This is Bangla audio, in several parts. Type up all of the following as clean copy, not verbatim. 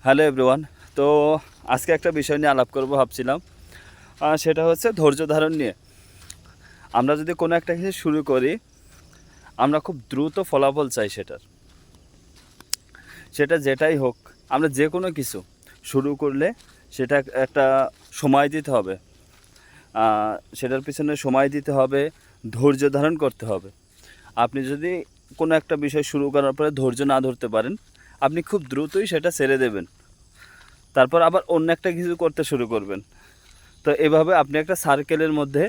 Hello everyone. তো আজকে একটা বিষয় নিয়ে আলাপ করব ভাবছিলাম, সেটা হচ্ছে ধৈর্য ধারণ নিয়ে। আমরা যদি কোনো একটা কিছু শুরু করি, আমরা খুব দ্রুত ফলাফল চাই সেটা যেটাই হোক। আমরা যে কোনো কিছু শুরু করলে সেটা একটা সময় দিতে হবে, সেটার পিছনে সময় দিতে হবে, ধৈর্য ধারণ করতে হবে। আপনি যদি কোনো একটা বিষয় শুরু করার পরে ধৈর্য না ধরতে পারেন, আপনি খুব দ্রুতই সেটা ছেড়ে দেবেন, তারপর আবার অন্য একটা কিছু করতে শুরু করবেন। তো এভাবে আপনি একটা সার্কেলের মধ্যে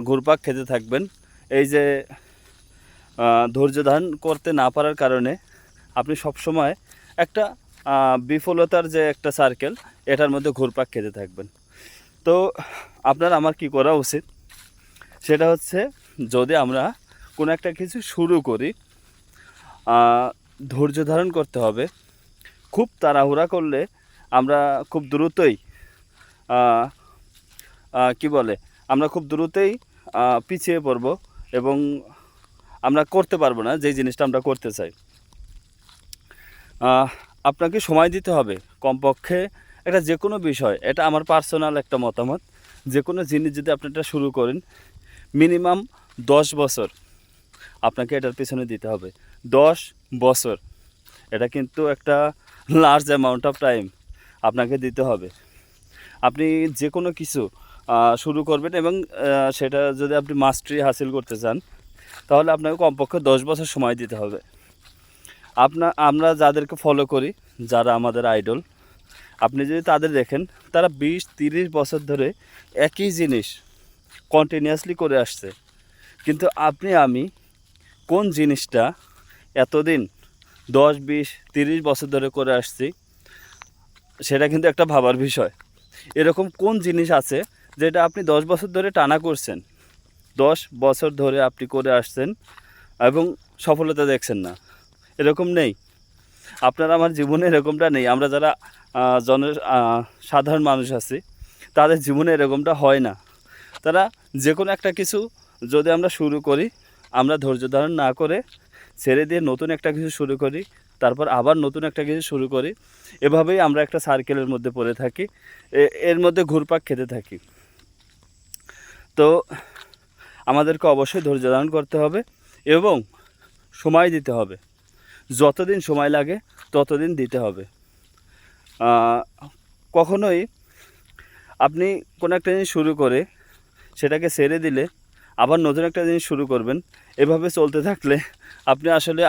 ঘুরপাক খেতে থাকবেন। এই যে ধৈর্য ধারণ করতে না পারার কারণে আপনি সবসময় একটা বিফলতার যে একটা সার্কেল, এটার মধ্যে ঘুরপাক খেতে থাকবেন। তো আপনার আমার কি করা উচিত, সেটা হচ্ছে যদি আমরা কোনো একটা কিছু শুরু করি, ধৈর্য ধারণ করতে হবে। খুব তাড়াহুড়া করলে আমরা খুব দ্রুতই কি বলে আমরা খুব দ্রুতই পিছিয়ে পড়ব এবং আমরা করতে পারবো না যেই জিনিসটা আমরা করতে চাই। আপনাকে সময় দিতে হবে কমপক্ষে। এটা যে কোনো বিষয়, এটা আমার পার্সোনাল একটা মতামত। যে কোনো জিনিস যদি আপনি এটা শুরু করেন, মিনিমাম 10 বছর আপনাকে এটার পেছনে দিতে হবে। 10 বছর, এটা কিন্তু একটা লার্জ অ্যামাউন্ট অফ টাইম আপনাকে দিতে হবে। আপনি যে কোনো কিছু শুরু করবেন এবং সেটা যদি আপনি মাস্টারি হাসিল করতে চান, তাহলে আপনাকে কমপক্ষে 10 বছর সময় দিতে হবে। আমরা যাদেরকে ফলো করি, যারা আমাদের আইডল, আপনি যদি তাদের দেখেন, তারা 20-30 বছর ধরে একই জিনিস কন্টিনিউয়াসলি করে আসছে। কিন্তু আমি কোন জিনিসটা এতদিন 10-20-30 বছর ধরে করে আসছি, সেটা কিন্তু একটা ভাবার বিষয়। এরকম কোন জিনিস আছে যেটা আপনি 10 বছর ধরে টানা করছেন, 10 বছর ধরে আপনি করে আসছেন এবং সফলতা দেখছেন না? এরকম নেই। আপনার আমার জীবনে এরকমটা নেই। আমরা যারা সাধারণ মানুষ আছি, তাদের জীবনে এরকমটা হয় না। তারা যে কোনো একটা কিছু যদি আমরা শুরু করি, আমরা ধৈর্য ধারণ না করে ছেড়ে দিয়ে নতুন একটা কিছু শুরু করি, তারপর আবার নতুন একটা কিছু শুরু করি। এভাবেই আমরা একটা সার্কেলের মধ্যে পড়ে থাকি, এর মধ্যে ঘুরপাক খেতে থাকি। তো আমাদেরকে অবশ্যই ধৈর্য ধারণ করতে হবে এবং সময় দিতে হবে। যতদিন সময় লাগে ততদিন দিতে হবে। কখনোই আপনি কোনো একটা জিনিস শুরু করে সেটাকে ছেড়ে দিলে আবার নতুন একটা জিনিস শুরু করবেন, এভাবে চলতে থাকলে আপনি আসলে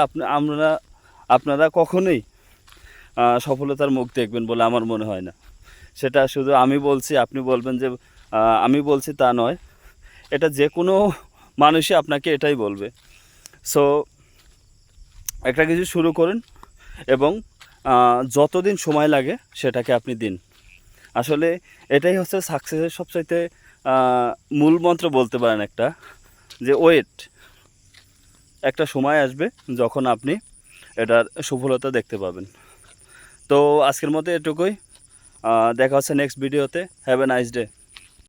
আপনারা কখনোই সফলতার মুখ দেখবেন বলে আমার মনে হয় না। সেটা শুধু আমি বলছি, আপনি বলবেন যে আমি বলছি, তা নয়। এটা যে কোনো মানুষই আপনাকে এটাই বলবে। সো একটা কিছু শুরু করুন এবং যতদিন সময় লাগে সেটাকে আপনি দিন। আসলে এটাই হচ্ছে সাকসেসের সবচাইতে মূল মন্ত্র বলতে পারেন একটা, যে ওয়েট। একটা সময় আসবে যখন আপনি এটার সফলতা দেখতে পাবেন। তো আজকের মতো এটুকুই। দেখা হচ্ছে নেক্সট ভিডিওতে। Have a nice day.